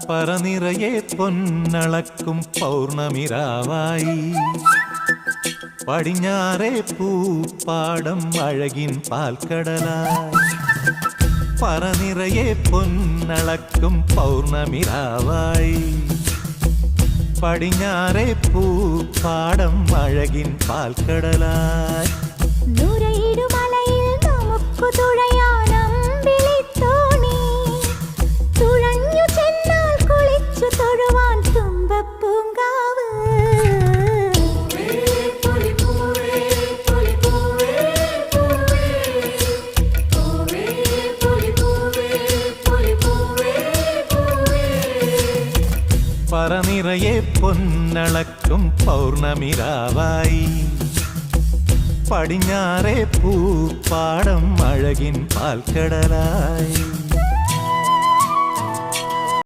പറനിറയെ പൊന്നളക്കും പൗർണമിരാവായി പടിഞ്ഞാറേ പൂപ്പാടം അഴകിൻ പാൽക്കടലായി പറനിറയെ പൊന്നളക്കും പൗർണമിരാവായി പടിഞ്ഞാറേ പൂപ്പാടം അഴകിൻ പാൽക്കടലായി പറനിറയെ പൊന്നളക്കും പൗർണമിരാവായി പടിഞ്ഞാറേ പൂപ്പാടം അഴകിൻ പാൽക്കടലായി